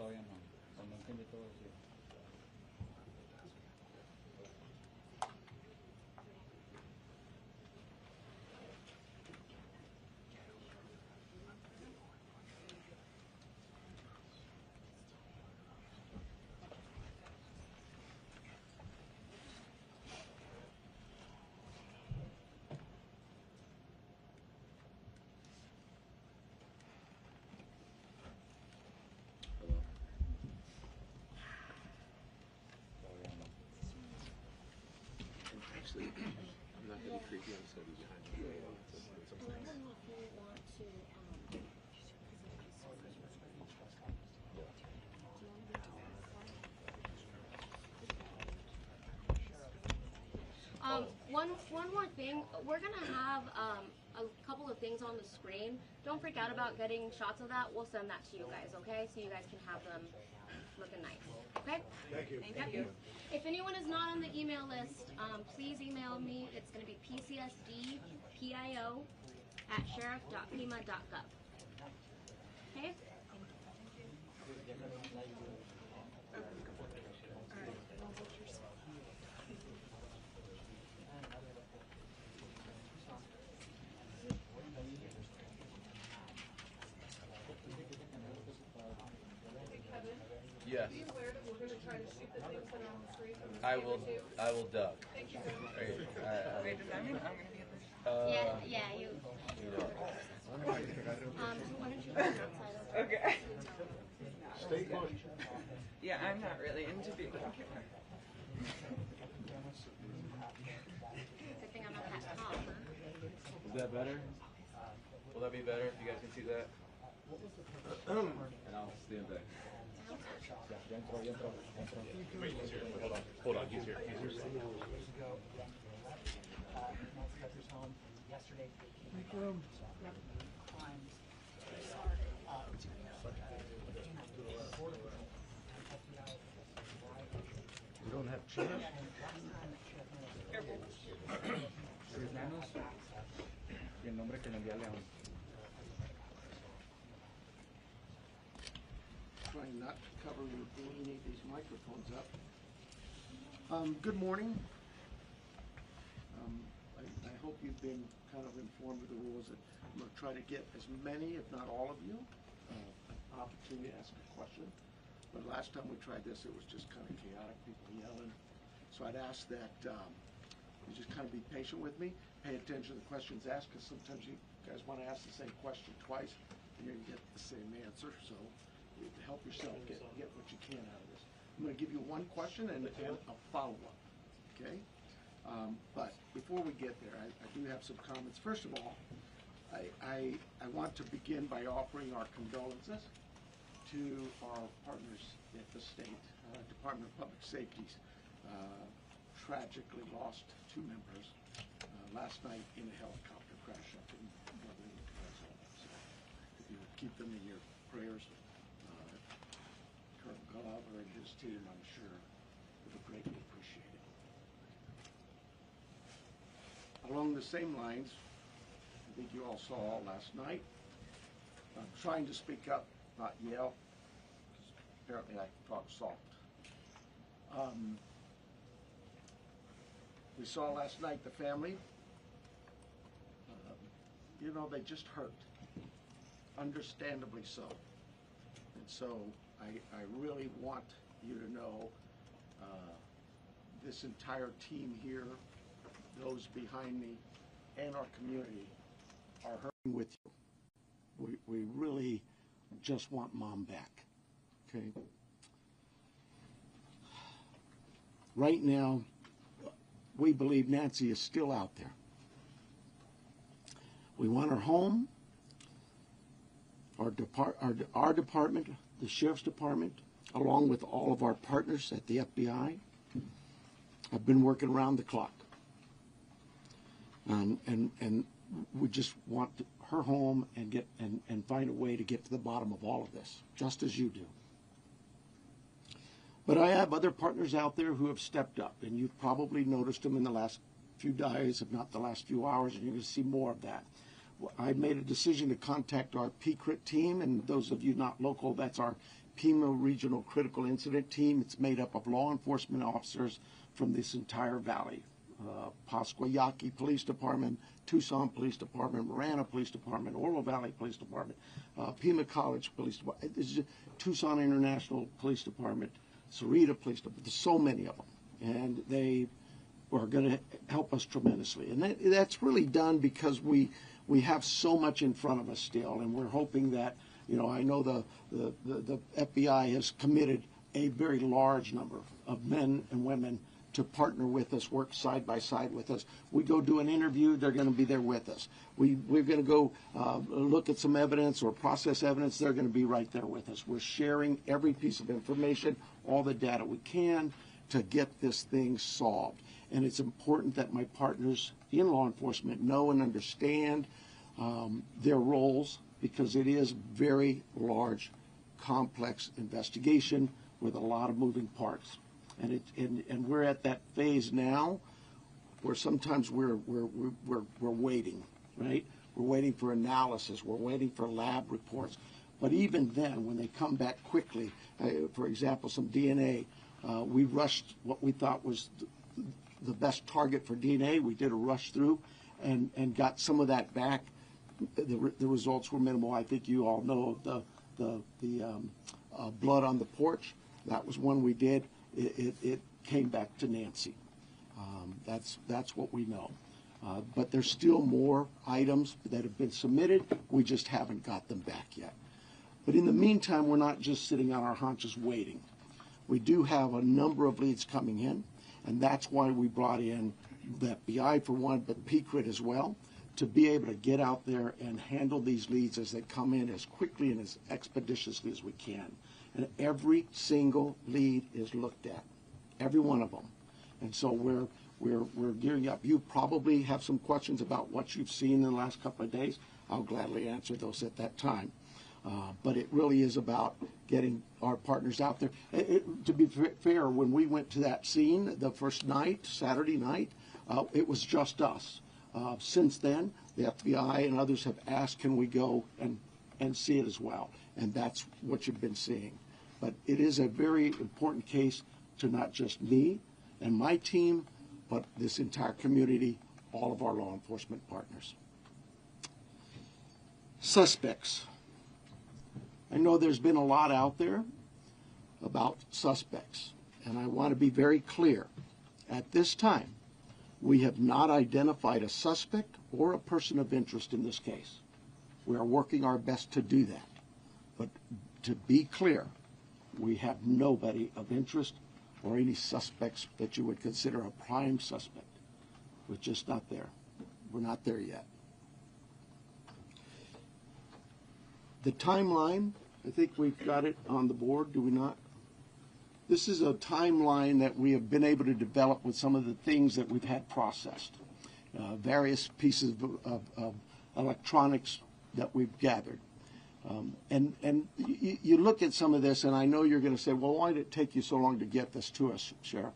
todavía no. Cuando entiende todo, sí. Actually, I'm not going to be creepy. I'm just going to be behind you. Well, I don't know if you want to, one more thing. We're gonna have a couple of things on the screen. Don't freak out about getting shots of that. We'll send that to you guys, okay? So you guys can have them looking nice. Okay? Thank you. Thank you. If anyone is not on the email list, please email me. It's going to be pcsdpio@sheriff.pima.gov. Okay? Yes. Be aware that we're going to try to shoot the things that are on the screen. I will duck. Thank you. Wait, does that mean I'm going to be at this? Yeah, you. You know. Why don't you go outside? Okay. Stay put. Yeah, I'm not really into being on camera. Good thing I'm not that tall, huh? Is that better? Will that be better if you guys can see that? And I'll stand back. Wait, he's here. Hold on, he's here. He's here. Nancy Guthrie's home yesterday. You don't have chairs? Sus manos y el nombre que le envía a León. Trying not to cover and delineate these microphones up. Good morning. I hope you've been kind of informed of the rules. That I'm going to try to get as many, if not all of you, an opportunity to ask a question. But last time we tried this, it was just kind of chaotic, people yelling. So I'd ask that you just kind of be patient with me, pay attention to the questions asked, because sometimes you guys want to ask the same question twice, and you're going to get the same answer. So you have to help yourself get what you can out of this. I'm going to give you one question and a follow-up, okay? But before we get there, I do have some comments. First of all, I want to begin by offering our condolences to our partners at the state. Department of Public Safety's tragically lost 2 members last night in a helicopter crash up in northern Arizona. So if you would keep them in your prayers, Colonel Glover and his team, I'm sure, would greatly appreciate it. Along the same lines, I think you all saw last night, I'm trying to speak up, not yell, because apparently I talk soft. We saw last night the family, you know, they just hurt, understandably so. And so I really want you to know this entire team here, those behind me, and our community are hurting with you. We really just want Mom back, okay? Right now, we believe Nancy is still out there. We want her home. Our department, the Sheriff's Department, along with all of our partners at the FBI, have been working around the clock. And we just want her home and find a way to get to the bottom of all of this, just as you do. But I have other partners out there who have stepped up, and you've probably noticed them in the last few days, if not the last few hours, and you're going to see more of that. I made a decision to contact our PCRIT team, and those of you not local, that's our Pima Regional Critical Incident Team. It's made up of law enforcement officers from this entire valley. Pasquayaki Police Department, Tucson Police Department, Marana Police Department, Oro Valley Police Department, Pima College Police Department, Tucson International Police Department, Sarita Police Department. There's so many of them, and they are going to help us tremendously. And that's really done because we have so much in front of us still, and we're hoping that, you know, I know the FBI has committed a very large number of men and women to partner with us, work side by side with us. We go do an interview, they're going to be there with us. We're going to go look at some evidence or process evidence, they're going to be right there with us. We're sharing every piece of information, all the data we can to get this thing solved. And it's important that my partners in law enforcement know and understand their roles, because it is very large, complex investigation with a lot of moving parts. And we're at that phase now where sometimes we're waiting, right? We're waiting for analysis. We're waiting for lab reports. But even then, when they come back quickly, for example, some DNA, we rushed what we thought was the best target for DNA. We did a rush through and got some of that back. The results were minimal. I think you all know the blood on the porch. That was one we did. It came back to Nancy. That's what we know. But there's still more items that have been submitted. We just haven't got them back yet. But in the meantime, we're not just sitting on our haunches waiting. We do have a number of leads coming in, and that's why we brought in the FBI for one, but PCRIT as well, to be able to get out there and handle these leads as they come in as quickly and as expeditiously as we can. And every single lead is looked at, every one of them. And so we're gearing up. You probably have some questions about what you've seen in the last couple of days. I'll gladly answer those at that time. But it really is about getting our partners out there. To be fair, when we went to that scene the first night, Saturday night, it was just us. Since then, the FBI and others have asked, can we go and see it as well? And that's what you've been seeing. But it is a very important case to not just me and my team, but this entire community, all of our law enforcement partners. Suspects. I know there's been a lot out there about suspects, and I want to be very clear. At this time, we have not identified a suspect or a person of interest in this case. We are working our best to do that. But to be clear, we have nobody of interest or any suspects that you would consider a prime suspect. We're just not there. We're not there yet. The timeline, I think we've got it on the board, do we not? This is a timeline that we have been able to develop with some of the things that we've had processed. Various pieces of electronics that we've gathered. And you look at some of this, and I know you're going to say, well, why did it take you so long to get this to us, Sheriff?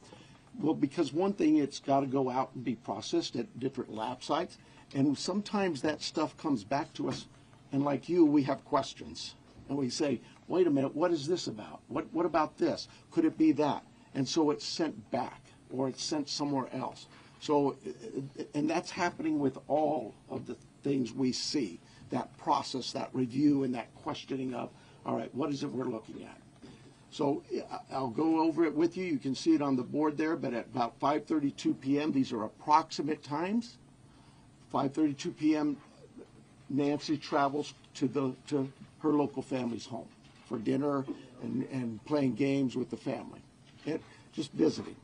Well, because one thing, it's got to go out and be processed at different lab sites. And sometimes that stuff comes back to us, and like you, we have questions. And we say, wait a minute, what is this about? What about this? Could it be that? And so it's sent back, or it's sent somewhere else. So, and that's happening with all of the things we see, that process, that review, and that questioning of, all right, what is it we're looking at? So I'll go over it with you. You can see it on the board there, but at about 5:32 p.m., these are approximate times. 5:32 p.m., Nancy travels to her local family's home for dinner and playing games with the family, just visiting.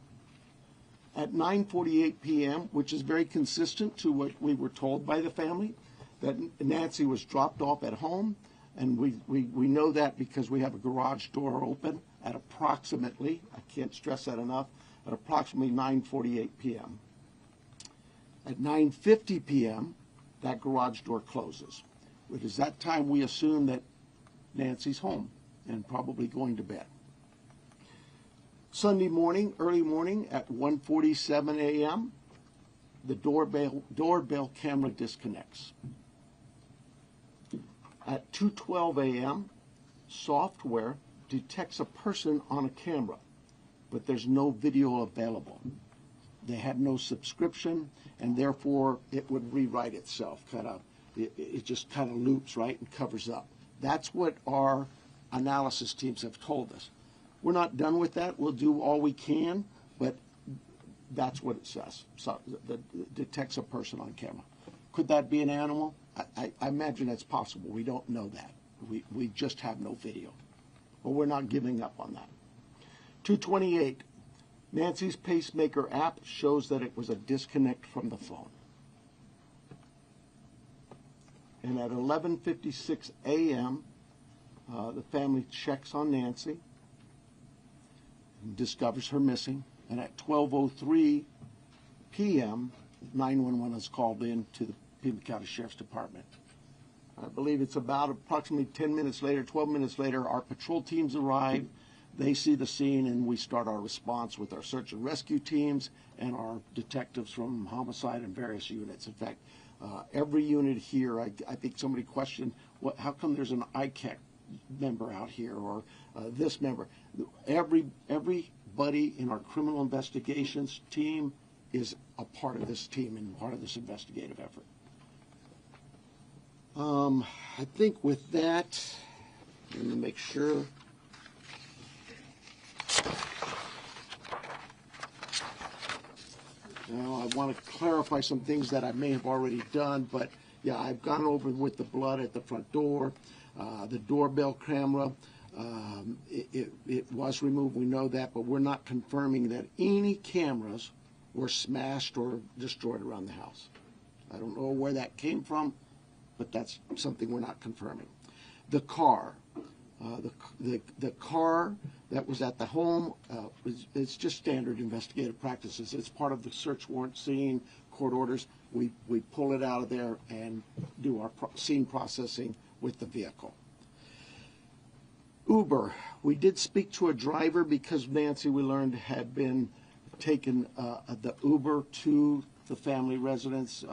At 9:48 p.m., which is very consistent to what we were told by the family, that Nancy was dropped off at home, and we know that because we have a garage door open at approximately, I can't stress that enough, at approximately 9:48 p.m. At 9:50 p.m., that garage door closes. It is that time we assume that Nancy's home and probably going to bed. Sunday morning, early morning at 1:47 a.m., the doorbell camera disconnects. At 2:12 a.m., software detects a person on a camera, but there's no video available. They have no subscription, and therefore it would rewrite itself. It just kind of loops, right, and covers up. That's what our analysis teams have told us. We're not done with that. We'll do all we can, but that's what it says. So it detects a person on camera. Could that be an animal? I imagine that's possible. We don't know that. We just have no video. But we're not giving up on that. 2:28, Nancy's pacemaker app shows that it was a disconnect from the phone. And at 11:56 a.m., the family checks on Nancy and discovers her missing. And at 12:03 p.m., 911 is called in to the Pima County Sheriff's Department. I believe it's about approximately 10 minutes later, 12 minutes later, our patrol teams arrive. They see the scene, and we start our response with our search and rescue teams and our detectives from homicide and various units. In fact, every unit here, I think somebody questioned, how come there's an ICAC member out here or this member? Everybody in our criminal investigations team is a part of this team and part of this investigative effort. I think with that, let me make sure. Now, I want to clarify some things that I may have already done, but yeah, I've gone over with the blood at the front door, the doorbell camera. It was removed, we know that, but we're not confirming that any cameras were smashed or destroyed around the house. I don't know where that came from, but that's something we're not confirming. The car, the car that was at the home, it's just standard investigative practices. It's part of the search warrant scene, court orders. We pull it out of there and do our scene processing with the vehicle. Uber, we did speak to a driver because Nancy, we learned, had been taken the Uber to the family residence,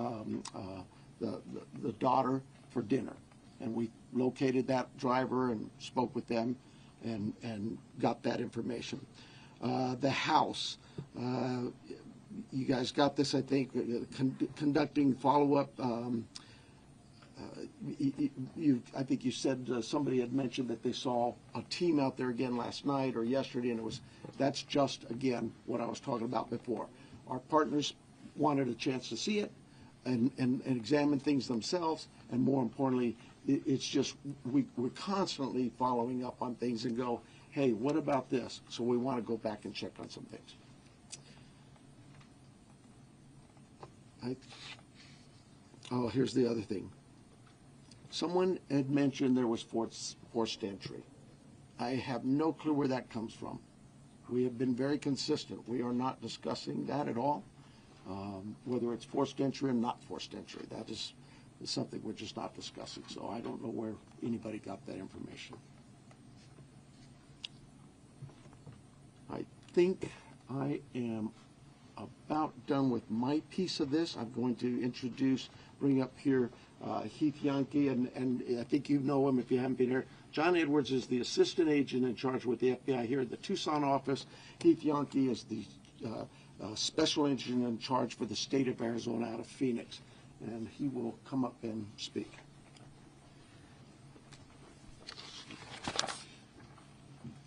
the daughter, for dinner. And we located that driver and spoke with them and got that information. The house, you guys got this, I think, conducting follow-up. I think you said somebody had mentioned that they saw a team out there again last night or yesterday, and that's just, again, what I was talking about before. Our partners wanted a chance to see it and examine things themselves, and more importantly, it's just we're constantly following up on things and go, hey, what about this? So we want to go back and check on some things. Here's the other thing. Someone had mentioned there was forced entry. I have no clue where that comes from. We have been very consistent. We are not discussing that at all, whether it's forced entry or not forced entry. That is something we're just not discussing. So I don't know where anybody got that information. I think I am about done with my piece of this. I'm going to bring up here Heath Yankee, and I think you know him if you haven't been here. John Edwards is the assistant agent in charge with the FBI here at the Tucson office. Heath Yankee is the special agent in charge for the state of Arizona out of Phoenix, and he will come up and speak.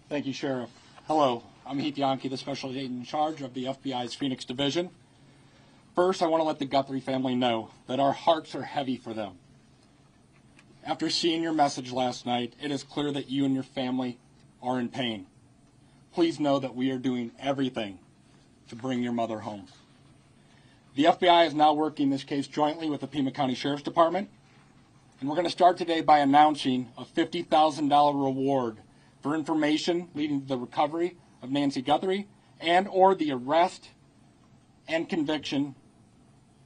Thank you, Sheriff. Hello, I'm Heath Yankee, the special agent in charge of the FBI's Phoenix Division. First, I want to let the Guthrie family know that our hearts are heavy for them. After seeing your message last night, it is clear that you and your family are in pain. Please know that we are doing everything to bring your mother home. The FBI is now working this case jointly with the Pima County Sheriff's Department, and we're going to start today by announcing a $50,000 reward for information leading to the recovery of Nancy Guthrie and or the arrest and conviction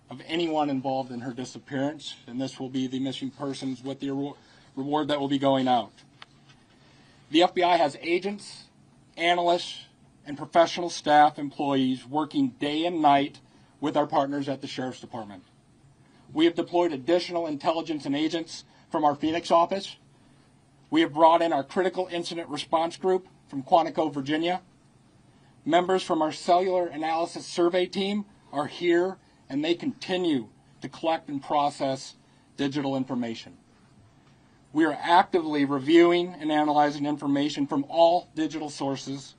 of anyone involved in her disappearance, and this will be the missing persons with the reward that will be going out. The FBI has agents, analysts, and professional staff employees working day and night with our partners at the Sheriff's Department. We have deployed additional intelligence and agents from our Phoenix office. We have brought in our critical incident response group from Quantico, Virginia. Members from our cellular analysis survey team are here, and they continue to collect and process digital information. We are actively reviewing and analyzing information from all digital sources,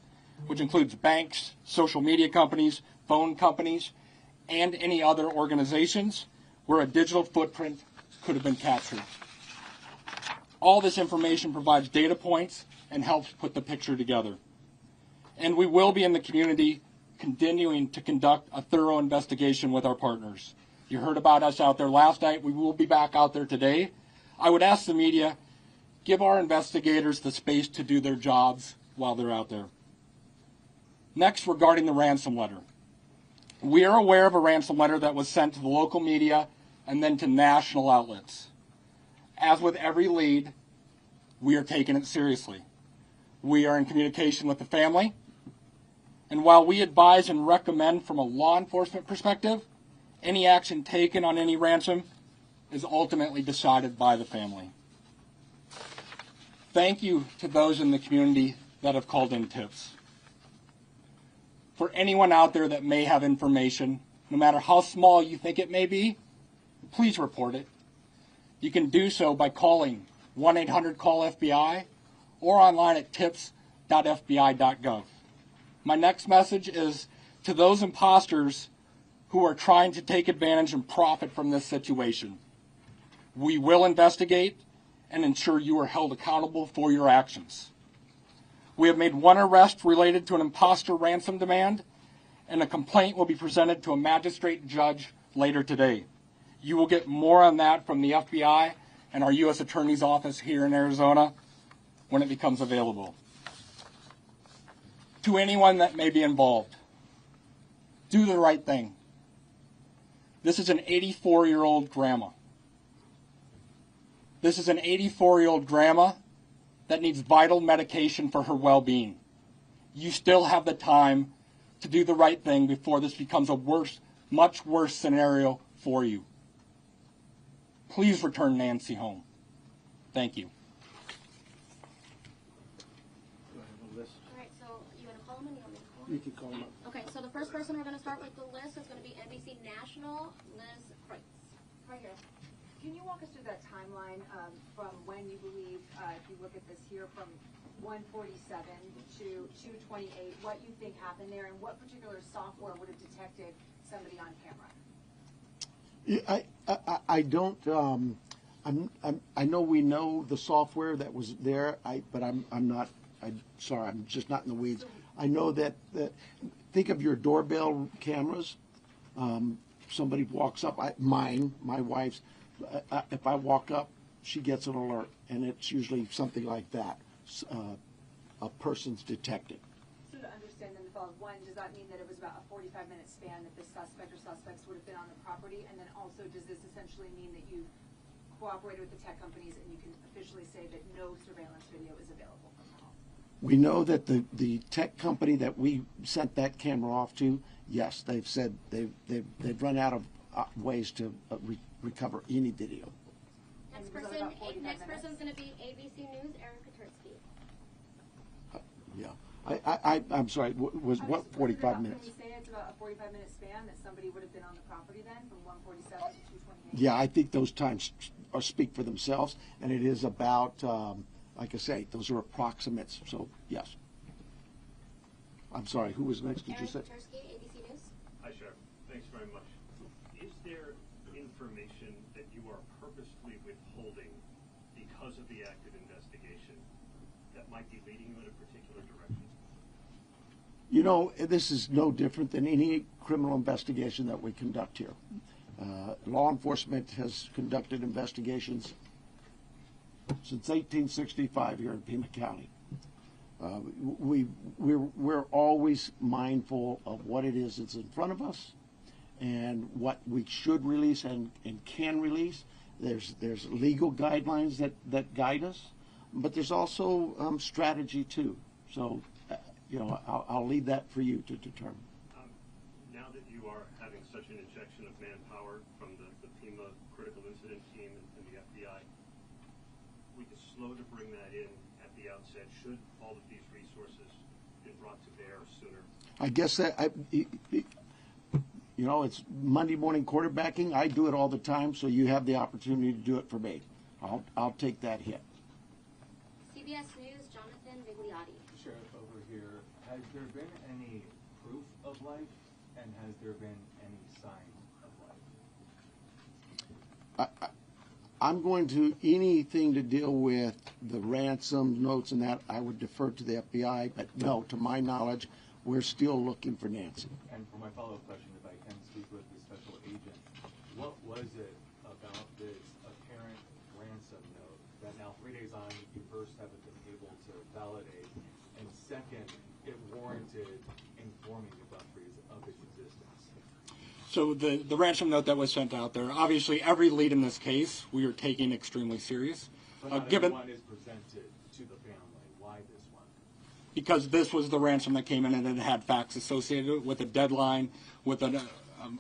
which includes banks, social media companies, phone companies, and any other organizations where a digital footprint could have been captured. All this information provides data points and helps put the picture together. And we will be in the community continuing to conduct a thorough investigation with our partners. You heard about us out there last night. We will be back out there today. I would ask the media, give our investigators the space to do their jobs while they're out there. Next, regarding the ransom letter. We are aware of a ransom letter that was sent to the local media and then to national outlets. As with every lead, we are taking it seriously. We are in communication with the family, and while we advise and recommend from a law enforcement perspective, any action taken on any ransom is ultimately decided by the family. Thank you to those in the community that have called in tips. For anyone out there that may have information, no matter how small you think it may be, please report it. You can do so by calling 1-800-CALL-FBI or online at tips.fbi.gov. My next message is to those imposters who are trying to take advantage and profit from this situation. We will investigate and ensure you are held accountable for your actions. We have made one arrest related to an imposter ransom demand, and a complaint will be presented to a magistrate judge later today. You will get more on that from the FBI and our U.S. Attorney's Office here in Arizona when it becomes available. To anyone that may be involved, do the right thing. This is an 84-year-old grandma. This is an 84-year-old grandma that needs vital medication for her well-being. You still have the time to do the right thing before this becomes a worse, much worse scenario for you. Please return Nancy home. Thank you. All right, so you want to call them and you want me to call them? You can call them up. Okay, so the first person we're going to start with the list is going to be NBC National, Liz Kreitz. Right here. Can you walk us through that timeline from when you believe, if you look at this here, from 147 to 228, what you think happened there, and what particular software would have detected somebody on camera? I don't. I know we know the software that was there. But I'm not. I'm sorry. I'm just not in the weeds. I know that. Think of your doorbell cameras. Somebody walks up. My wife's. If I walk up, she gets an alert, and it's usually something like that. A person's detected. So to understand then, one, does that mean that it was about a 45-minute span that the suspect or suspects would have been on the property? And then also, does this essentially mean that you cooperated with the tech companies and you can officially say that no surveillance video is available from the home? We know that the tech company that we sent that camera off to, yes, they've said they've run out of ways to recover any video. Next person's going to be ABC News, Aaron Katersky. Yeah. I'm sorry, was what 45 minutes? Can we say it's about a 45-minute span that somebody would have been on the property then, from 147 to 228? Yeah, I think those times speak for themselves, and it is about, like I say, those are approximates, so yes. I'm sorry, who was next, did you say? Aaron Katersky, ABC News. Hi, Sheriff. Thanks very much. Is there information that you are purposefully withholding because of the active investigation that might be leading you in a particular direction? You know, this is no different than any criminal investigation that we conduct here. Law enforcement has conducted investigations since 1865 here in Pima County. We're always mindful of what it is that's in front of us and what we should release and can release. There's legal guidelines that guide us, but there's also strategy too. So, you know, I'll leave that for you to determine. Now that you are having such an injection of manpower from the Pima critical incident team and the FBI, we just slow to bring that in at the outset? Should all of these resources be brought to bear sooner? I guess that, you know, it's Monday morning quarterbacking. I do it all the time, so you have the opportunity to do it for me. I'll take that hit. CBS News, Jonathan Vigliotti. Sheriff, over here, has there been any proof of life, and has there been any sign of life? I'm going to, anything to deal with the ransom notes and that, I would defer to the FBI, but no, to my knowledge, we're still looking for Nancy. And for my follow-up question, if I can speak with the special agent, what was it about this apparent ransom note that now 3 days on you first haven't been able to validate, and second, it warranted informing the Guthries of its existence? So the ransom note that was sent out there, obviously every lead in this case we are taking extremely serious. But not Given everyone is presented to the family. Why this one? because this was the ransom that came in and it had facts associated with a deadline, with a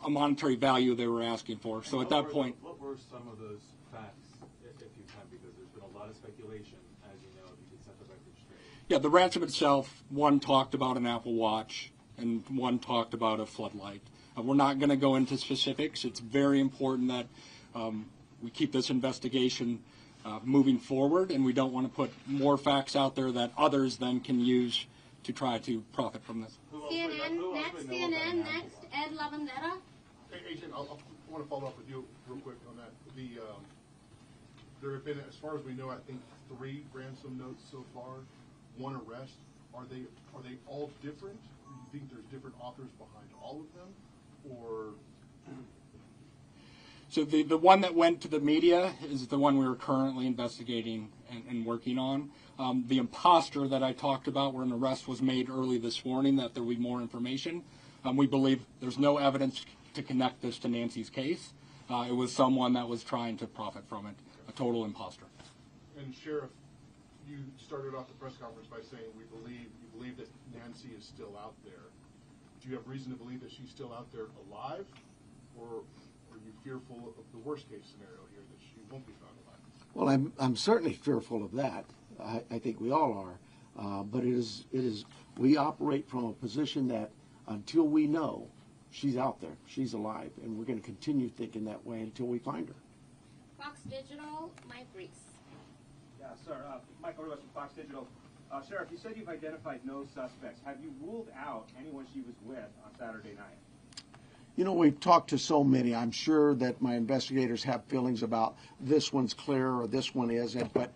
monetary value they were asking for. So at that point, what were some of those facts, if you can, because there's been a lot of speculation, as you know, if you could set the record straight. yeah, the ransom itself, one talked about an Apple Watch and one talked about a floodlight. We're not going to go into specifics. It's very important that we keep this investigation moving forward, and we don't want to put more facts out there that others then can use to try to profit from this. CNN, next, Ed Lavandera. Hey, Agent, I want to follow up with you real quick on that. There have been, as far as we know, I think 3 ransom notes so far, 1 arrest. Are they all different? Do you think there's different authors behind all of them, or? So the one that went to the media is the one we're currently investigating and working on. The imposter that I talked about, where an arrest was made early this morning, that there will be more information. We believe there's no evidence to connect this to Nancy's case. It was someone that was trying to profit from it, a total imposter. And Sheriff, you started off the press conference by saying you believe that Nancy is still out there. Do you have reason to believe that she's still out there alive, or are you fearful of the worst case scenario here, that she won't be found alive? Well, I'm certainly fearful of that. I think we all are. But it is we operate from a position that until we know she's out there, she's alive, and we're going to continue thinking that way until we find her. Fox Digital, Mike Reese. Yeah, sir. Michael Lewis from Fox Digital. Sheriff, you said you've identified no suspects. Have you ruled out anyone she was with on Saturday night? You know, we've talked to so many. I'm sure that my investigators have feelings about this one's clear or this one isn't. But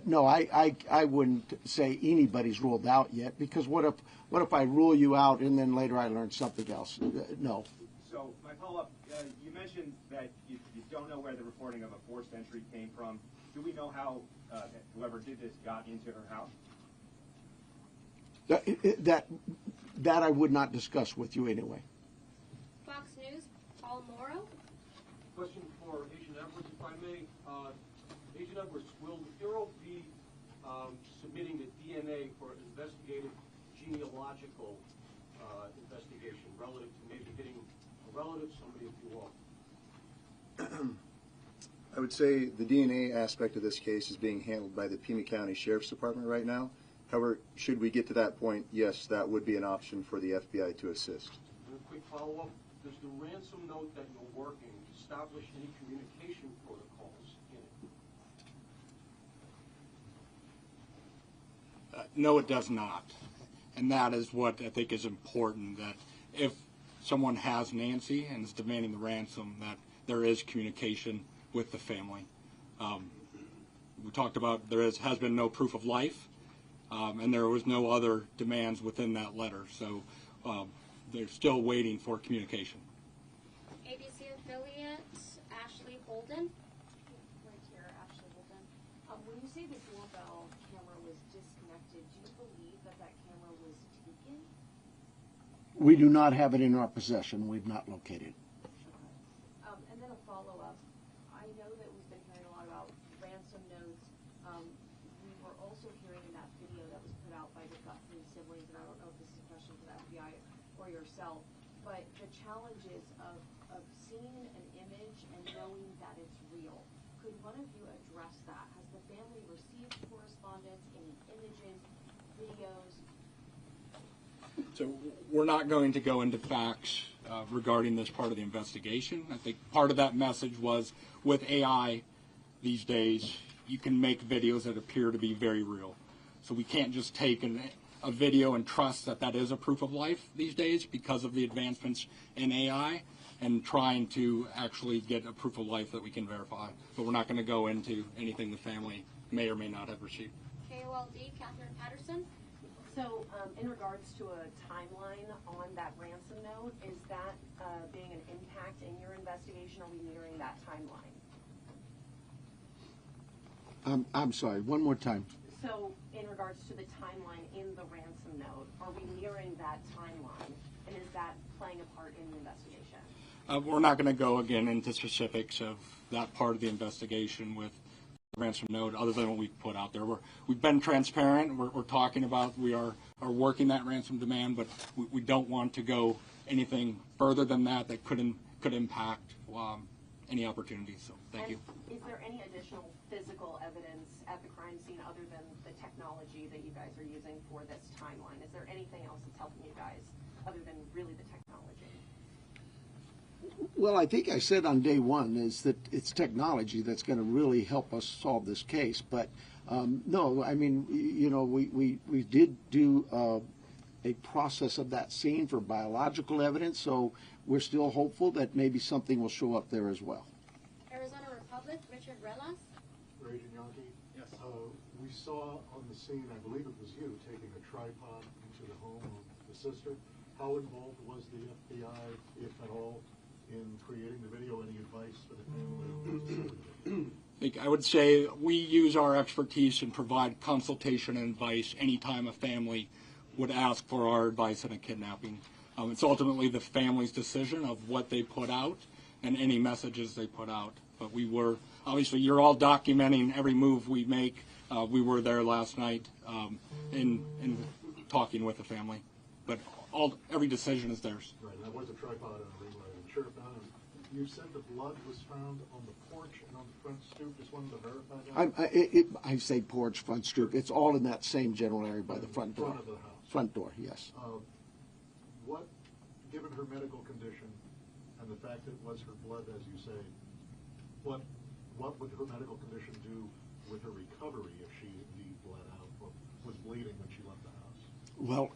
no, I wouldn't say anybody's ruled out yet, because what if I rule you out and then later I learn something else? No. So my follow-up, you mentioned that you don't know where the reporting of a forced entry came from. Do we know how whoever did this got into her house? That I would not discuss with you anyway. Fox News, Paul Morrow. Question for Agent Edwards, if I may. Agent Edwards, will the Bureau be submitting the DNA for an investigative genealogical investigation relative to maybe hitting a relative, somebody if you will? I would say the DNA aspect of this case is being handled by the Pima County Sheriff's Department right now. However, should we get to that point, yes, that would be an option for the FBI to assist. And a quick follow-up, does the ransom note that you're working establish any communication protocols in it? No, it does not. And that is what I think is important, that if someone has Nancy and is demanding the ransom, that there is communication with the family. We talked about there has been no proof of life, and there was no other demands within that letter. So they're still waiting for communication. ABC affiliate, Ashley Holden. Right here, Ashley Holden. When you say the doorbell camera was disconnected, do you believe that camera was taken? We do not have it in our possession. We've not located. And then a follow-up. I know that we've been hearing a lot about ransom notes. We were also hearing in that video that was put out by the Guthrie siblings, and I don't know if this is a question for the FBI or yourself, but the challenges of seeing an image and knowing that it's real. Could one of you address that? Has the family received correspondence, any images, videos? So we're not going to go into facts regarding this part of the investigation. I think part of that message was with AI these days, you can make videos that appear to be very real. So we can't just take a video and trust that that is a proof of life these days because of the advancements in AI and trying to actually get a proof of life that we can verify. But we're not going to go into anything the family may or may not have received. KOLD, Catherine Patterson. So, in regards to a timeline on that ransom note, is that being an impact in your investigation? Are we nearing that timeline? I'm sorry, one more time. So, in regards to the timeline in the ransom note, are we nearing that timeline? And is that playing a part in the investigation? We're not going to go again into specifics of that part of the investigation with the ransom note, other than what we've put out there. We've been transparent. We're talking about we are working that ransom demand, but we don't want to go anything further than that could impact any opportunities. So thank you. Is there any additional physical evidence at the crime scene other than the technology that you guys are using for this timeline? Is there anything else that's helping you guys other than really the technology? Well, I think I said on day one is that it's technology that's going to really help us solve this case. But no, I mean, you know, we did do a process of that scene for biological evidence, so we're still hopeful that maybe something will show up there as well. Arizona Republic, Richard Relas. Agent Yankee? Yes. We saw on the scene, I believe it was you, taking a tripod into the home of the sister. How involved was the FBI, if at all, in creating the video? Any advice for the family? I would say we use our expertise and provide consultation and advice anytime a family would ask for our advice on a kidnapping. It's ultimately the family's decision of what they put out and any messages they put out. But we were, obviously, you're all documenting every move we make. We were there last night in talking with the family. But every decision is theirs. Right, and that was a tripod on a ring light. I'm sure found. You said the blood was found on the porch and on the front stoop. Just wanted to verify that. I say porch, front stoop. It's all in that same general area by the front door. Front of the house. Front door, yes. What, given her medical condition and the fact that it was her blood, as you say, what would her medical condition do with her recovery if she indeed bled out or was bleeding when she left the house? Well,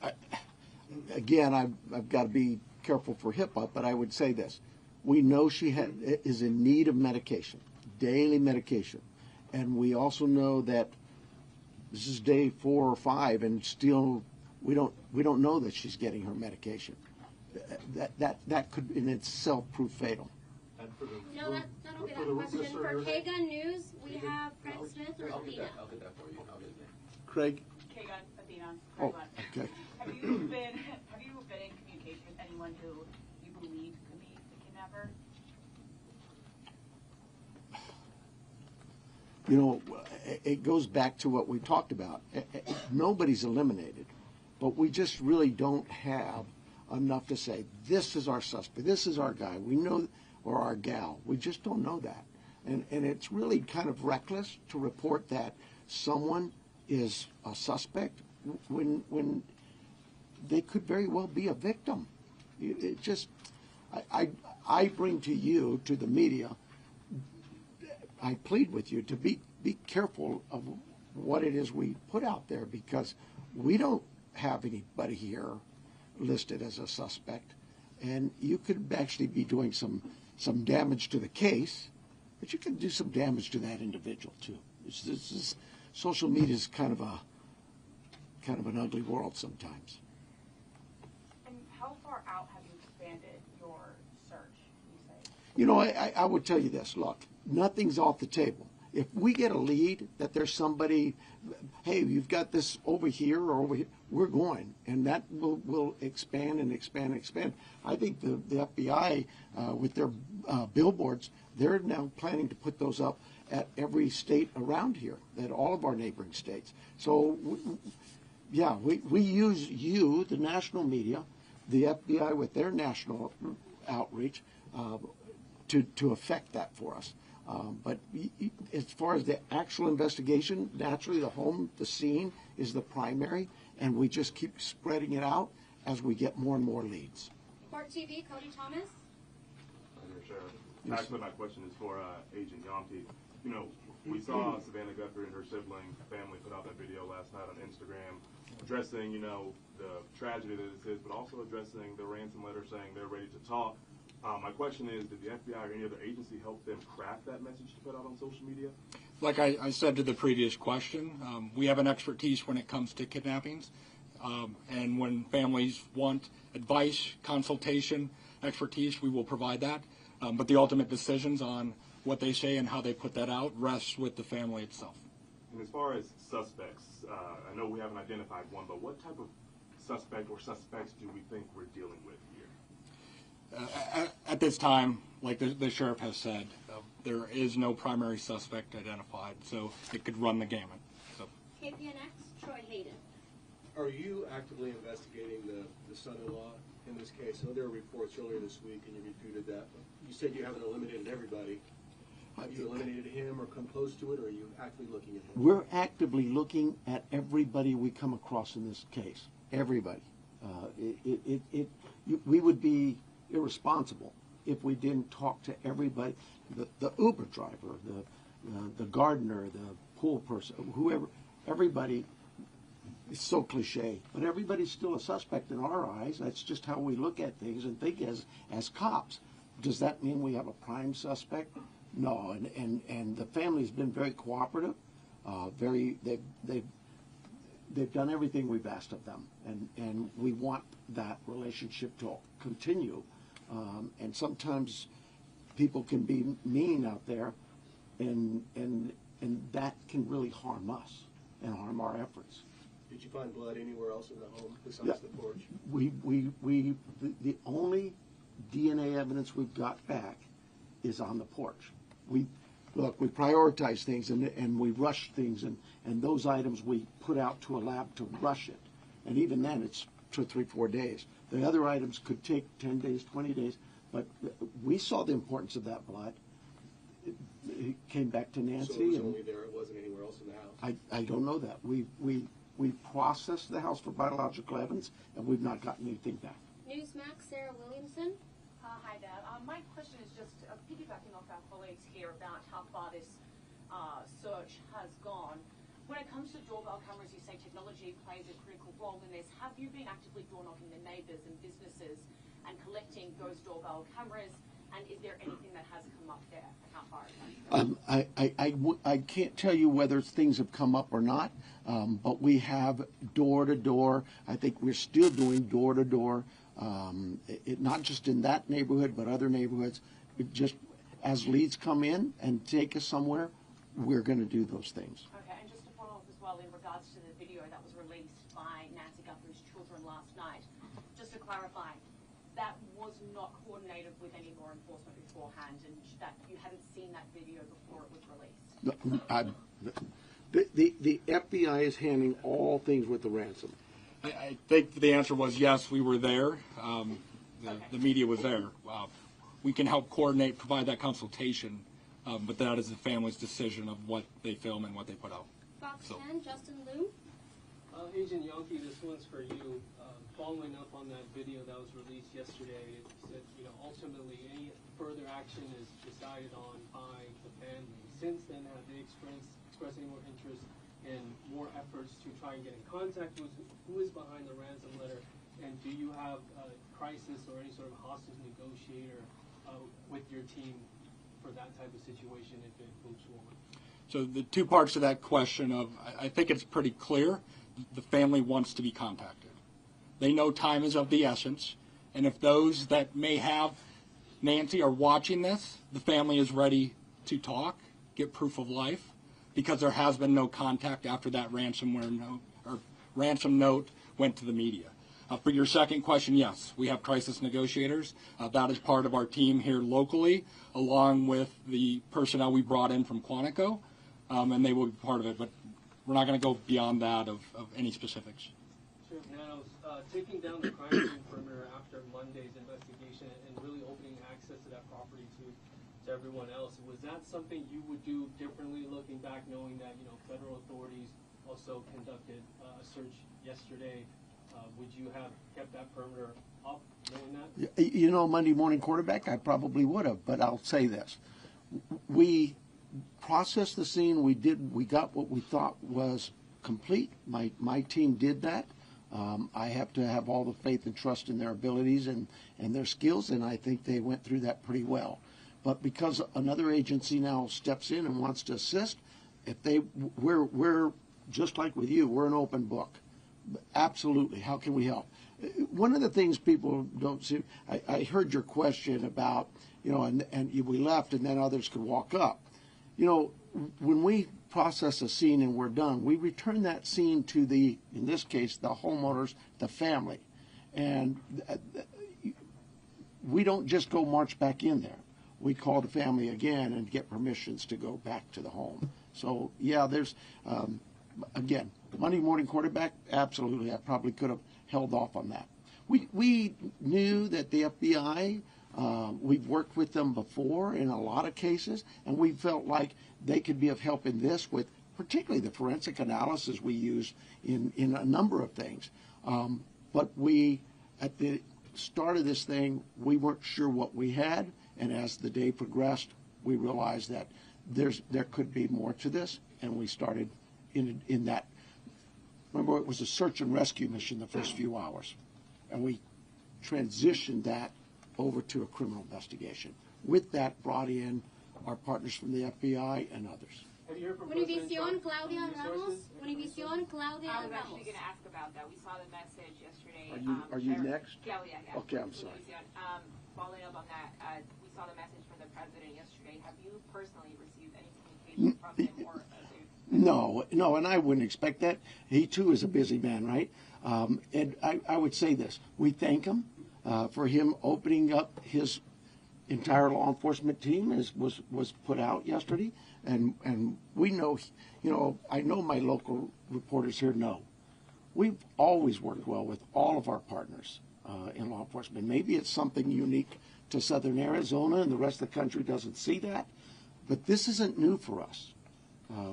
again, I've got to be careful for HIPAA, but I would say this. We know she is in need of medication, daily medication. And we also know that this is day 4 or 5, and still we don't know that she's getting her medication. That could in itself prove fatal. And for the, No, that'll be that question. For K-Gun News, we have Craig Smith or Athena. I'll get that for you. I'll get it. Craig? K-Gun, Athena. Oh, okay. Have you been in communication with anyone who you believe could be the kidnapper? You know, it goes back to what we talked about. Nobody's eliminated, but we just really don't have enough to say, this is our suspect, this is our guy, we know, or our gal. We just don't know that. And it's really kind of reckless to report that someone is a suspect when they could very well be a victim. It just, I bring to you, to the media, I plead with you to be careful of what it is we put out there, because we don't have anybody here listed as a suspect, and you could actually be doing some damage to the case, but you can do some damage to that individual too. Social media is kind of an ugly world sometimes. And how far out have you expanded your search, you say? You know, I would tell you this, look, nothing's off the table. If we get a lead that there's somebody, hey, you've got this over here or over here, we're going, and that will expand and expand and expand. I think the FBI, with their billboards, they're now planning to put those up at every state around here, at all of our neighboring states. So, yeah, we use you, the national media, the FBI with their national outreach, to affect that for us. But as far as the actual investigation, naturally the home, the scene is the primary, and we just keep spreading it out as we get more and more leads. Court TV, Cody Thomas. Sheriff. Actually, my question is for Agent Yonke. You know, we saw Savannah Guthrie and her sibling family put out that video last night on Instagram addressing, you know, the tragedy that this is, but also addressing the ransom letter saying they're ready to talk. My question is, did the FBI or any other agency help them craft that message to put out on social media? Like I said to the previous question, we have an expertise when it comes to kidnappings. And when families want advice, consultation, expertise, we will provide that. But the ultimate decisions on what they say and how they put that out rests with the family itself. And as far as suspects, I know we haven't identified one, but what type of suspect or suspects do we think we're dealing with here? At this time, like the sheriff has said, there is no primary suspect identified, so it could run the gamut. So. KPNX, Troy Hayden. Are you actively investigating the son-in-law in this case? I know there were reports earlier this week, and you refuted that. You said you haven't eliminated everybody. Have you eliminated him or come close to it, or are you actively looking at him? We're actively looking at everybody we come across in this case. Everybody. We would be irresponsible if we didn't talk to everybody. The Uber driver, the gardener, the pool person, whoever, everybody. It's so cliche, but everybody's still a suspect in our eyes. That's just how we look at things and think as cops. Does that mean we have a prime suspect? No, and the family's been very cooperative. They've done everything we've asked of them, and we want that relationship to continue. And sometimes people can be mean out there, and that can really harm us and harm our efforts. Did you find blood anywhere else in the home besides the porch? The only DNA evidence we've got back is on the porch. We prioritize things and we rush things, and those items we put out to a lab to rush it. And even then, it's 2, 3, 4 days. The other items could take 10 days, 20 days, but we saw the importance of that blood. It came back to Nancy. So it was only there, it wasn't anywhere else in the house? I don't know that. We processed the house for biological evidence, and we've not gotten anything back. Newsmax, Sarah Williamson. Hi there. My question is just piggybacking off our colleagues here about how far this search has gone. When it comes to doorbell cameras, you say technology plays a critical role in this. Have you been actively door knocking the neighbors and businesses and collecting those doorbell cameras? And is there anything that has come up there? How far is that? I can't tell you whether things have come up or not, but we have door-to-door. I think we're still doing door-to-door, not just in that neighborhood, but other neighborhoods. Just as leads come in and take us somewhere, we're going to do those things. Okay, and just to follow up as well in regards to the video that was released by Nancy Guthrie's children last night, just to clarify, that was not coordinated with any law enforcement beforehand, and that you hadn't seen that video before it was released? The FBI is handling all things with the ransom. I think the answer was yes, we were there. The media was there. We can help coordinate, provide that consultation, but that is the family's decision of what they film and what they put out. Fox 10, Justin Liu. Agent Yonke, this one's for you. Following up on that video that was released yesterday, it said, ultimately any further action is decided on by the family. Since then, have they expressed any more interest and more efforts to try and get in contact with who is behind the ransom letter? And do you have a crisis or any sort of hostage negotiator with your team for that type of situation if it moves forward? So the two parts to that question I think it's pretty clear. The family wants to be contacted. They know time is of the essence, and if those that may have Nancy are watching this, the family is ready to talk, get proof of life, because there has been no contact after that ransom note went to the media. For your second question, yes, we have crisis negotiators. That is part of our team here locally, along with the personnel we brought in from Quantico, and they will be part of it, but we're not going to go beyond that of any specifics. Sure. Now, taking down the crime scene perimeter after Monday's investigation and really opening access to that property to to everyone else. Was that something you would do differently looking back, knowing that, federal authorities also conducted a search yesterday? Would you have kept that perimeter up, knowing that? Monday morning quarterback, I probably would have, but I'll say this. We processed the scene. We got what we thought was complete. My team did that. I have to have all the faith and trust in their abilities and their skills, and I think they went through that pretty well. But because another agency now steps in and wants to assist, we're just like with you, we're an open book. Absolutely. How can we help? One of the things people don't see, I heard your question about, and we left and then others could walk up. When we process a scene and we're done, we return that scene to in this case, the homeowners, the family. And we don't just go march back in there. We call the family again and get permissions to go back to the home. So, yeah, there's, again, Monday morning quarterback, absolutely. I probably could have held off on that. We knew that the FBI, we've worked with them before in a lot of cases, and we felt like they could be of help in this with particularly the forensic analysis we use in a number of things. But at the start of this thing, we weren't sure what we had, and as the day progressed, we realized that there could be more to this, and we started in that. Remember, it was a search and rescue mission the first few hours, and we transitioned that over to a criminal investigation. With that, brought in our partners from the FBI and others. Univision, Claudia Ramos. Univision, Claudia I was Ramos. actually going to ask about that. We saw the message yesterday. Are you next? Claudia, yeah. Okay, I'm sorry. Univision. Following up on that, we saw the message from the president yesterday. Have you personally received any communication from him or No, and I wouldn't expect that. He too is a busy man, right? And I would say this: we thank him for him opening up his entire law enforcement team, as was put out yesterday, and we know, I know my local reporters here know. We've always worked well with all of our partners in law enforcement. Maybe it's something unique to Southern Arizona, and the rest of the country doesn't see that, but this isn't new for us.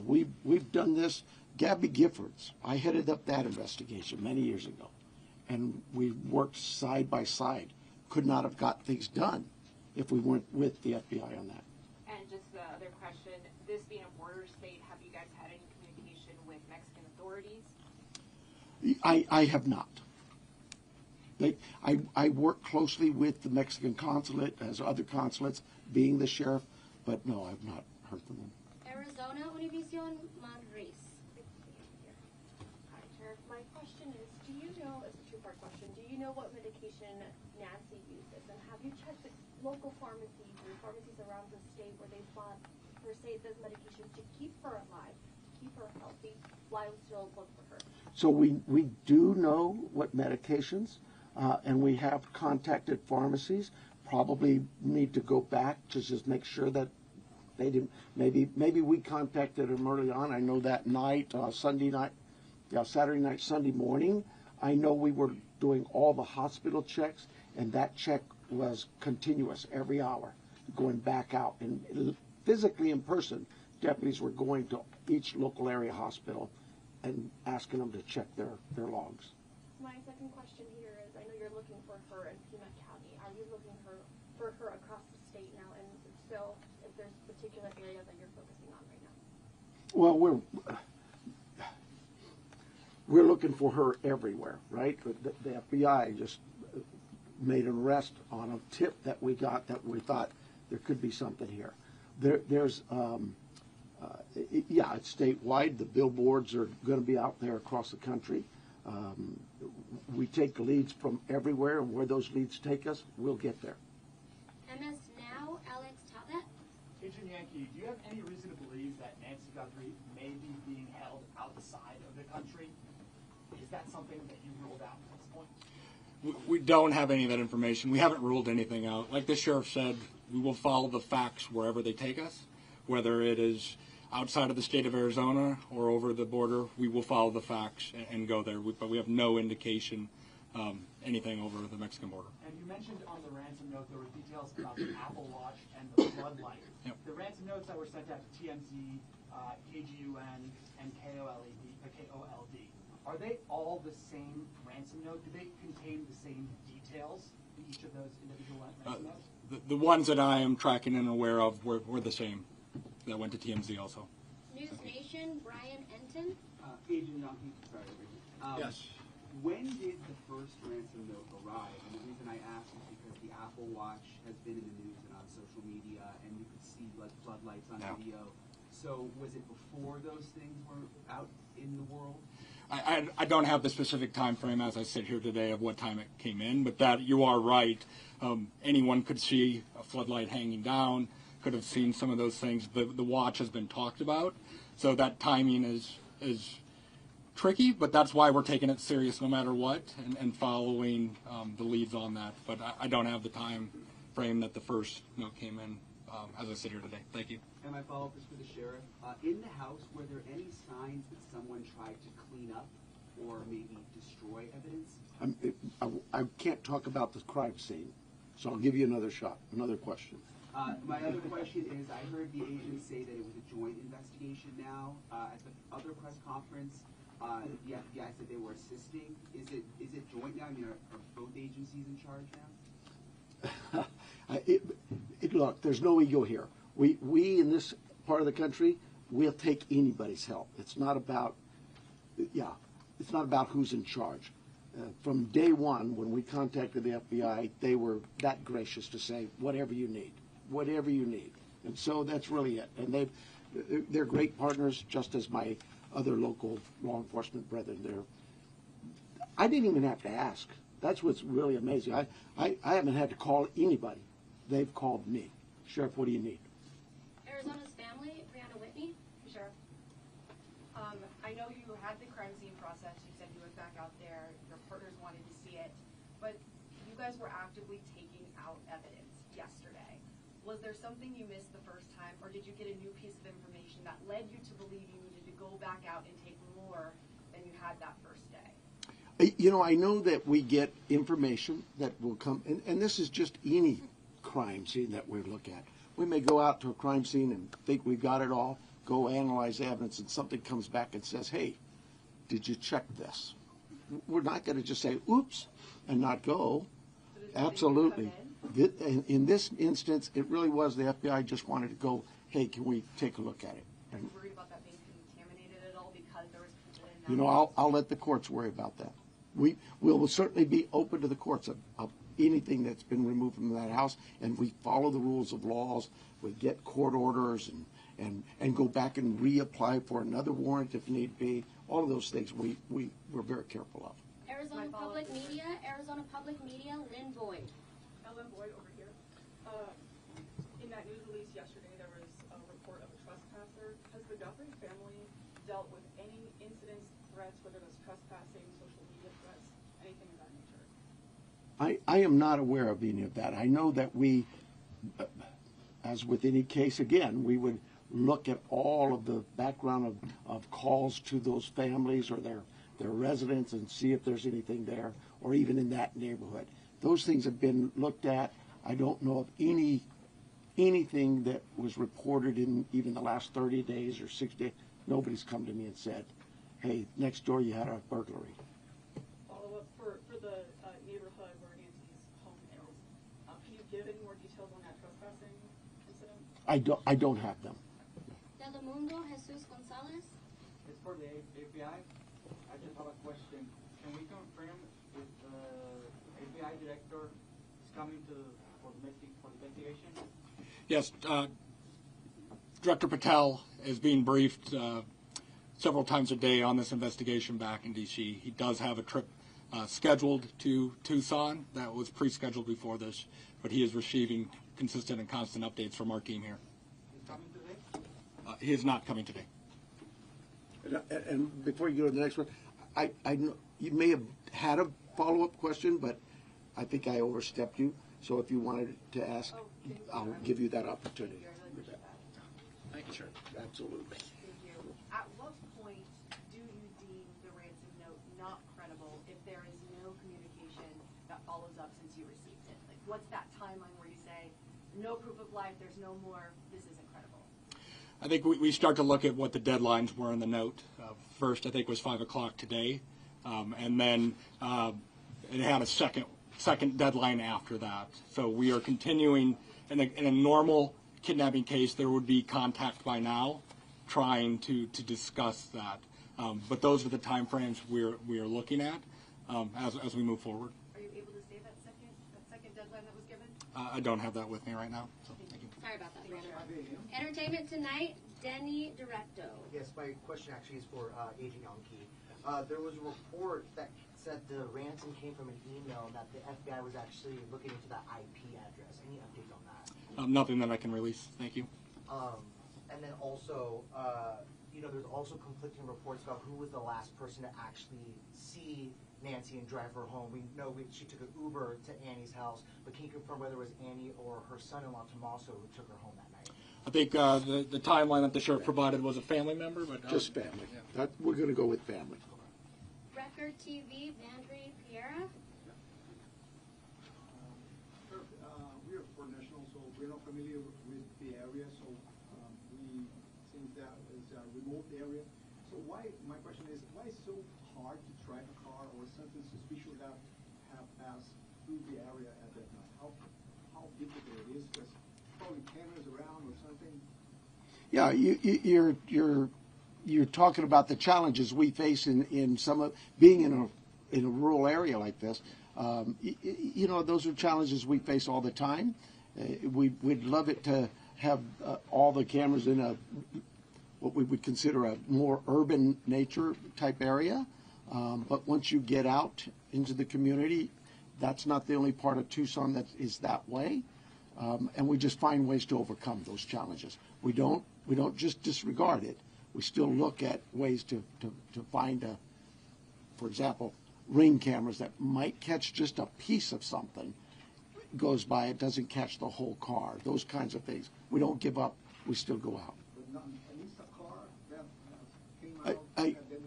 We've done this. Gabby Giffords, I headed up that investigation many years ago, and we worked side by side. Could not have got things done if we weren't with the FBI on that. And just the other question, this being a border state, have you guys had any communication with Mexican authorities? I have not. I work closely with the Mexican consulate, as other consulates, being the sheriff, but no, I've not heard from them. Arizona, Univision, Madrid. Hi, Sheriff. My question is, do you know, it's a two-part question, do you know what medication Nancy uses? And have you checked the local pharmacies or pharmacies around the state where they bought, per se, this medication to keep her alive, keep her healthy, while we still look for her? So we do know what medications, and we have contacted pharmacies. Probably need to go back to just make sure that they didn't. Maybe we contacted them early on. I know that night, Sunday night, Saturday night, Sunday morning. I know we were doing all the hospital checks, and that check was continuous every hour, going back out. And physically in person, deputies were going to each local area hospital and asking them to check their logs. My second question here is, I know you're looking for her in Pima County. Are you looking for her across the state now? And if so, if there's particular areas that you're focusing on right now? Well, we're looking for her everywhere, right? The FBI just made an arrest on a tip that we got that we thought there could be something here. There's it's statewide. The billboards are going to be out there across the country. We take leads from everywhere, and where those leads take us, we'll get there. MS Now, Alex Talbot. Agent Yankee, do you have any reason to believe that Nancy Guthrie may be being held outside of the country? Is that something that you ruled out at this point? We don't have any of that information. We haven't ruled anything out. Like the sheriff said, we will follow the facts wherever they take us, whether it is outside of the state of Arizona or over the border. We will follow the facts and go there. But we have no indication anything over the Mexican border. And you mentioned on the ransom note there were details about the Apple Watch and the floodlight. Yep. The ransom notes that were sent out to TMZ, KGUN, and KOLD, are they all the same ransom note? Do they contain the same details in each of those individual ransom notes? The ones that I am tracking and aware of were the same. That went to TMZ also. News Nation, Brian Enton. Agent Yankee, sorry. Yes. When did the first ransom note arrive? And the reason I ask is because the Apple Watch has been in the news and on social media, and you could see like floodlights on video. So was it before those things were out in the world? I don't have the specific time frame as I sit here today of what time it came in, but that you are right. Anyone could see a floodlight hanging down, could have seen some of those things. The watch has been talked about, so that timing is tricky, but that's why we're taking it serious no matter what and following the leads on that. But I don't have the time frame that the first note came in as I sit here today. Thank you. And my follow-up is for the sheriff. In the house, were there any signs that someone tried to clean up or maybe destroy evidence? I can't talk about the crime scene, so I'll give you another shot, another question. My other question is, I heard the agents say that it was a joint investigation now. At the other press conference, the FBI said they were assisting. Is it joint now? I mean, are both agencies in charge now? Look, there's no ego here. We in this part of the country, we'll take anybody's help. It's not about, it's not about who's in charge. From day one, when we contacted the FBI, they were that gracious to say, whatever you need. And so that's really it. And they're great partners, just as my other local law enforcement brethren. I didn't even have to ask. That's what's really amazing. I haven't had to call anybody. They've called me. Sheriff, what do you need? Arizona's family, Brianna Whitney. Sheriff, I know you had the crime scene process. You said you went back out there. Your partners wanted to see it. But you guys were actively taking out evidence yesterday. Was there something you missed the first time, or did you get a new piece of information that led you to believe you needed to go back out and take more than you had that first day? You know, I know that we get information that will come, and this is just any crime scene that we look at. We may go out to a crime scene and think we've got it all, go analyze the evidence, and something comes back and says, hey, did you check this? We're not going to just say, oops, and not go. Absolutely. In this instance, it really was the FBI just wanted to go, hey, can we take a look at it? Are you worried about that being contaminated at all because there was people in that? You know, I'll let the courts worry about that. We will certainly be open to the courts of anything that's been removed from that house, and we follow the rules of laws. We get court orders and go back and reapply for another warrant if need be. All of those things we're very careful of. Arizona Public Media, Lynn Boyd. Ellen Boyd over here. In that news release yesterday, there was a report of a trespasser. Has the Guthrie family dealt with any incidents, threats, whether it was trespassing, social media threats, anything of that nature? I am not aware of any of that. I know that we, as with any case, again, we would look at all of the background of calls to those families or their residents and see if there's anything there, or even in that neighborhood. Those things have been looked at. I don't know of anything that was reported in even the last 30 days or 60 days. Nobody's come to me and said, hey, next door you had a burglary. Follow up for the neighborhood where Nancy's home is. Can you give any more details on that trespassing incident? I don't have them. Telemundo, Jesus Gonzalez. It's for the FBI. I just have a question. Can we confirm if the FBI director is coming for the investigation? Yes, Director Patel is being briefed several times a day on this investigation back in D.C. He does have a trip scheduled to Tucson that was pre-scheduled before this, but he is receiving consistent and constant updates from our team here. He's coming today? He is not coming today. And before you go to the next one, I know you may have had a follow-up question, but I think I overstepped you. So if you wanted to ask, I'll give you that opportunity. Thank you, sir. Absolutely. Thank you. At what point do you deem the ransom note not credible if there is no communication since you received it? Like, what's that timeline where you say, no proof of life, there's no more, this isn't credible? I think we start to look at what the deadlines were in the note. First, I think was 5 o'clock today, and then it had a second deadline after that. So we are continuing. In a normal kidnapping case, there would be contact by now, trying to discuss that. But those are the time frames we are looking at as we move forward. Are you able to say that second deadline that was given? I don't have that with me right now. So thank you. Sorry about that, Brandon. Entertainment Tonight, Denny Directo. Yes, my question actually is for Agent Yankee. There was a report that said the ransom came from an email and that the FBI was actually looking into that IP address. Any updates on that? Nothing that I can release. Thank you. And then also, there's also conflicting reports about who was the last person to actually see Nancy and drive her home. We know she took an Uber to Annie's house, but can you confirm whether it was Annie or her son-in-law Tommaso who took her home that night? I think the timeline that the sheriff provided was a family member, but just family. We're going to go with family. Record TV, Vandry Piera. Sir, we are for national, so we're not familiar with the area, so we think that is a remote area. So my question is, why is it so hard to drive a car or something suspicious that have passed through the area at that night? How difficult it is? Because probably cameras around or something. Yeah, you're talking about the challenges we face in some of being in a rural area like this. Those are challenges we face all the time. We'd love it to have all the cameras in what we would consider a more urban nature type area. But once you get out into the community, that's not the only part of Tucson that is that way. And we just find ways to overcome those challenges. We don't just disregard it. We still look at ways to find for example, ring cameras that might catch just a piece of something. Goes by, it doesn't catch the whole car. Those kinds of things. We don't give up. We still go out. But not, at least a car that came out at that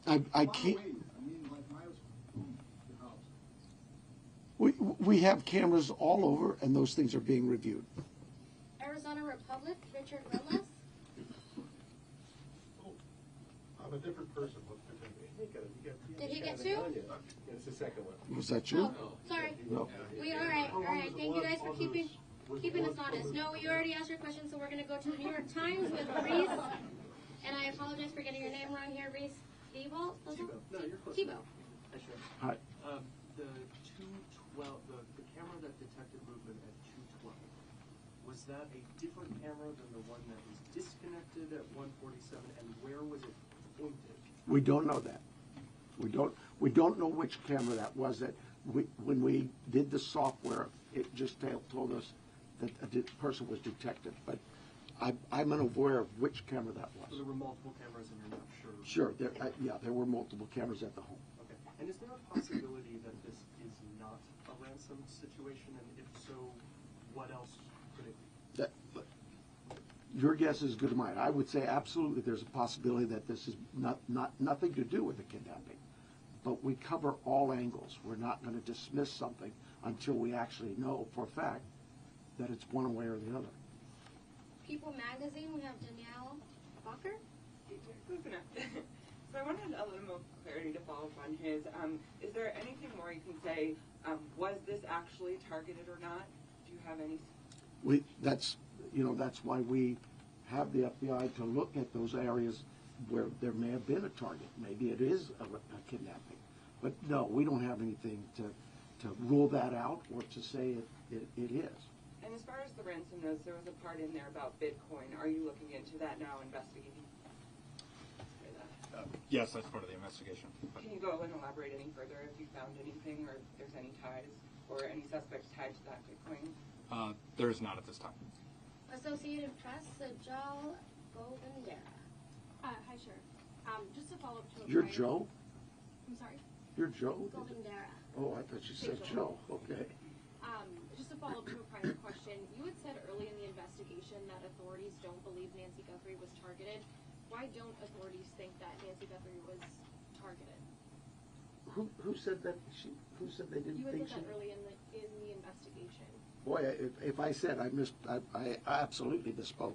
night. I can't. I mean, like miles from the house. We have cameras all over, and those things are being reviewed. Arizona Republic, Richard Rolas. I'm a different person. Did he get two? It's the second one. Was that you? Oh, sorry. No. All right. Thank you guys for keeping us honest. No, you already asked your question, so we're going to go to the New York Times with Reese. And I apologize for getting your name wrong here, Reese. Thibault? No, you're close. Thibault. Hi. The 212, the camera that detected movement at 212, was that a different camera than the one that was disconnected at 147, and where was it pointed? We don't know that. We don't know which camera that was. When we did the software, it just told us that a person was detected. But I'm unaware of which camera that was. So there were multiple cameras, and you're not sure. Sure. There were multiple cameras at the home. Okay. And is there a possibility that this is not a ransom situation? And if so, what else could it be? Your guess is as good as mine. I would say absolutely there's a possibility that this is nothing to do with the kidnapping. But we cover all angles. We're not going to dismiss something until we actually know for a fact that it's one way or the other. People Magazine, we have Danielle Walker. So I wanted a little more clarity to follow up on his. Is there anything more you can say? Was this actually targeted or not? Do you have any? That's why we have the FBI to look at those areas where there may have been a target. Maybe it is a kidnapping. But no, we don't have anything to rule that out or to say it is. And as far as the ransom notes, there was a part in there about Bitcoin. Are you looking into that now, investigating? Yes, that's part of the investigation. Can you go and elaborate any further if you found anything or if there's any ties or any suspects tied to that Bitcoin? There is not at this time. Associated Press, Sajal Govindera. Hi, Sheriff. Just to follow up to You're Joe? I'm sorry? You're Joe? Govindera. Oh, I thought you said Joe. Okay. Just to follow up to a prior question, you had said early in the investigation that authorities don't believe Nancy Guthrie was targeted. Why don't authorities think that Nancy Guthrie was targeted? who said that who said they didn't You had think said she? that early in the investigation. Boy, if I said I absolutely misspoke.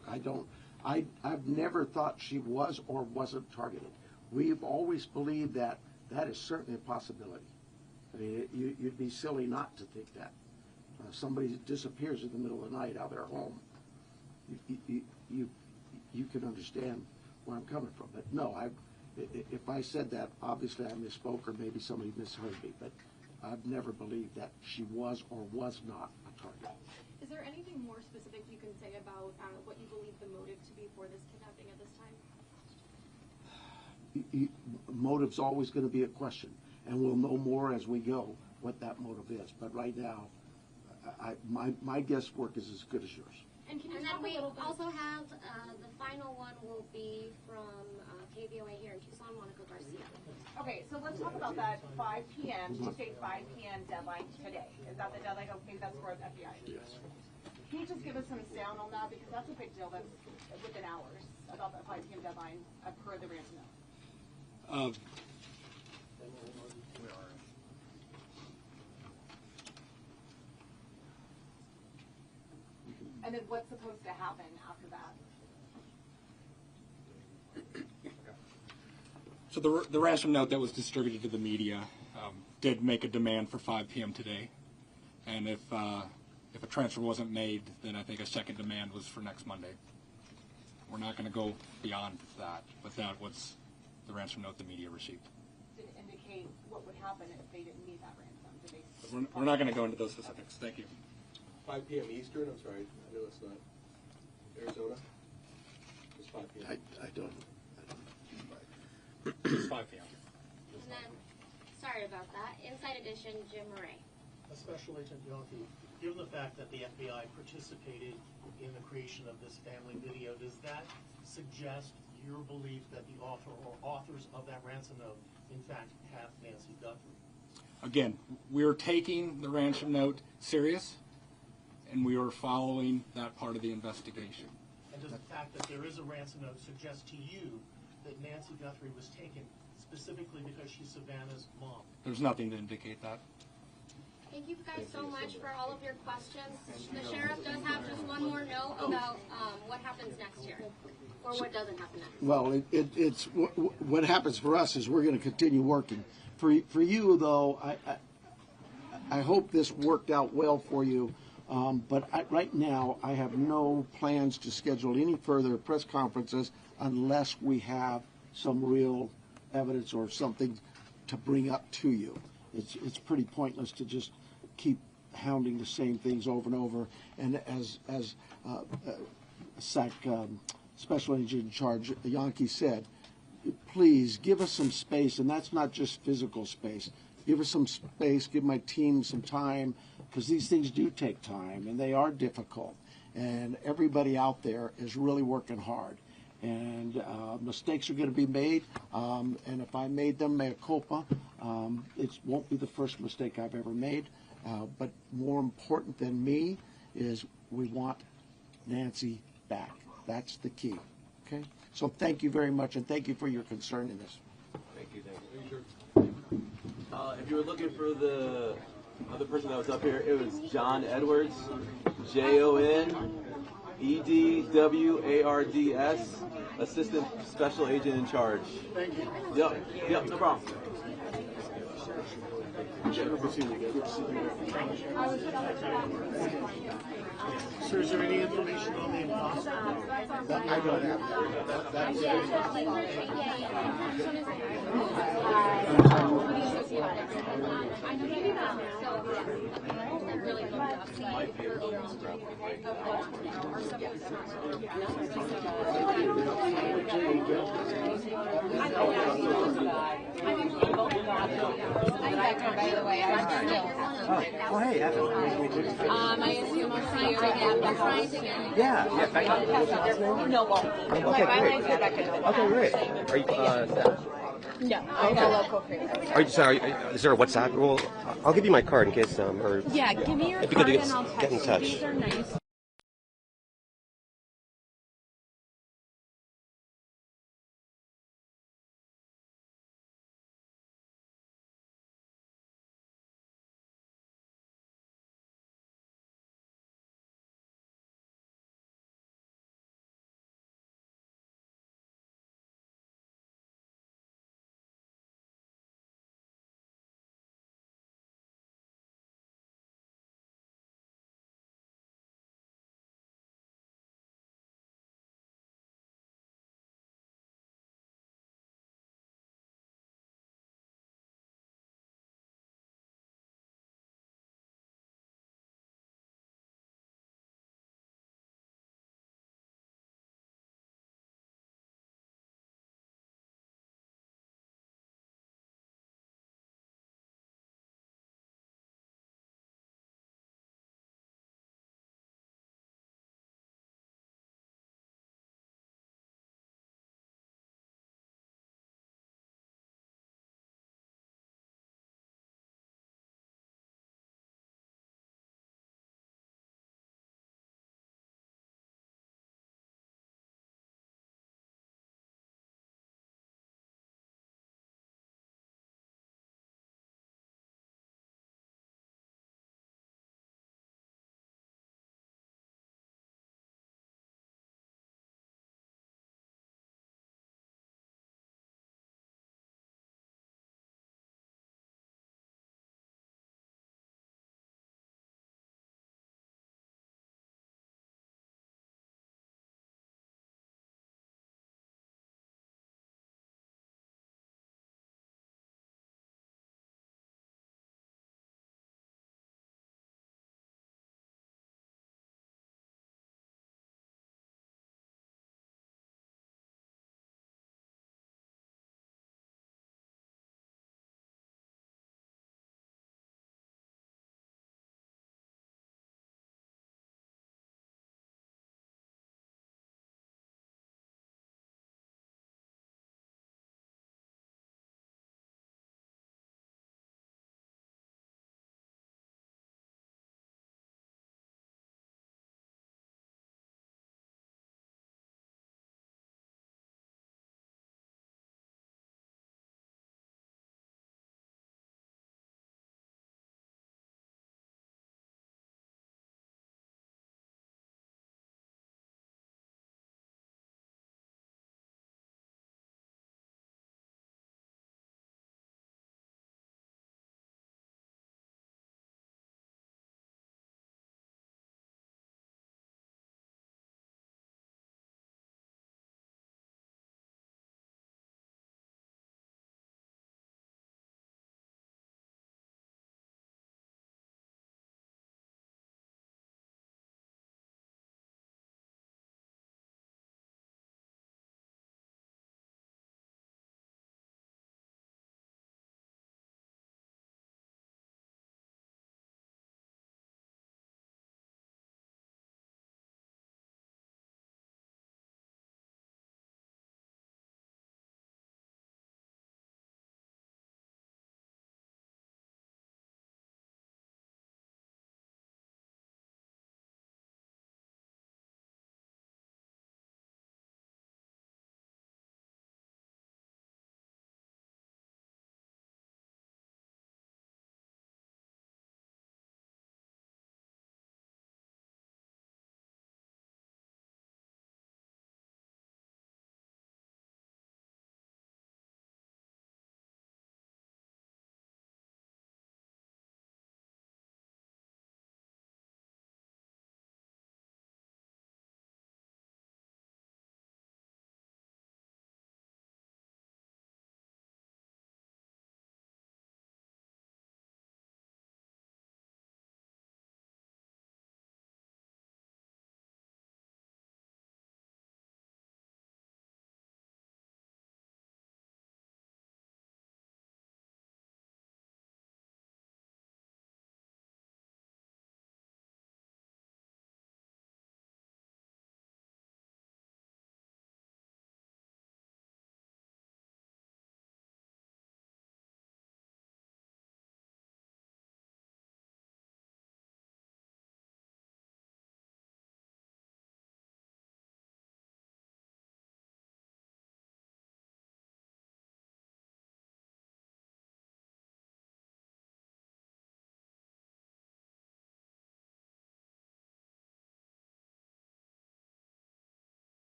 I've never thought she was or wasn't targeted. We've always believed that is certainly a possibility. I mean, you'd be silly not to think that. Somebody disappears in the middle of the night out of their home. You can understand where I'm coming from. But no, if I said that, obviously I misspoke or maybe somebody misheard me. But I've never believed that she was or was not a target. Is there anything more specific you can say about what you believe the motive to be for this kidnapping at this time? Motive's always going to be a question, and we'll know more as we go what that motive is. But right now, my guesswork is as good as yours. And then we also have the final one will be from KVOA here in Tucson, Monica Garcia. Okay, so let's talk about that 5 p.m. Did you say 5 p.m. deadline today? Is that the deadline? Okay, that's for the FBI. Yes. Can you just give us some sound on that? Because that's a big deal. That's within hours about that 5 p.m. deadline per the ransom note. And then what's supposed to happen after that? So the ransom note that was distributed to the media did make a demand for 5 p.m. today, and if a transfer wasn't made, then I think a second demand was for next Monday. We're not going to go beyond that, but that was the ransom note the media received. Did it indicate what would happen if they didn't meet that ransom? Did they? We're not going to go into those specifics. Thank you. 5 p.m. Eastern, I'm sorry, I know it's not Arizona. It's 5 p.m. I don't. It's 5 p.m. And then, sorry about that, Inside Edition, Jim Murray. Special Agent Yonke, given the fact that the FBI participated in the creation of this family video, does that suggest your belief that the author or authors of that ransom note, in fact, have Nancy Guthrie? Again, we're taking the ransom note serious, and we are following that part of the investigation. And does the fact that there is a ransom note suggest to you that Nancy Guthrie was taken specifically because she's Savannah's mom? There's nothing to indicate that. Thank you guys so much for all of your questions. The sheriff does have just one more note about what happens next year, or what doesn't happen next. Well, it's what happens for us is we're going to continue working. For you though, I hope this worked out well for you. But right now, I have no plans to schedule any further press conferences unless we have some real evidence or something to bring up to you. It's pretty pointless to just keep hounding the same things over and over. And as Special Agent in Charge Yonke said, please give us some space, and that's not just physical space. Give us some space, give my team some time, because these things do take time, and they are difficult. And everybody out there is really working hard. And mistakes are going to be made, and if I made them, mea culpa. It won't be the first mistake I've ever made. But more important than me is we want Nancy back. That's the key. Okay? So thank you very much, and thank you for your concern in this. Thank you. If you were looking for the other person that was up here, it was John Edwards, JON EDWARDS, Assistant Special Agent in Charge. Thank you. Yep, no problem. So is there any information on the imposter? I don't have that. By the way, I still Oh, hey, I assume I'll see you again. yeah. No, well, Okay, my name's great. Rebecca. Okay, great. Are you, No, I'm a local creator. are you, sorry, is there a WhatsApp? Well, I'll give you my card in case, or... Yeah, give me your if you card could and I'll get in text you. touch. These are nice.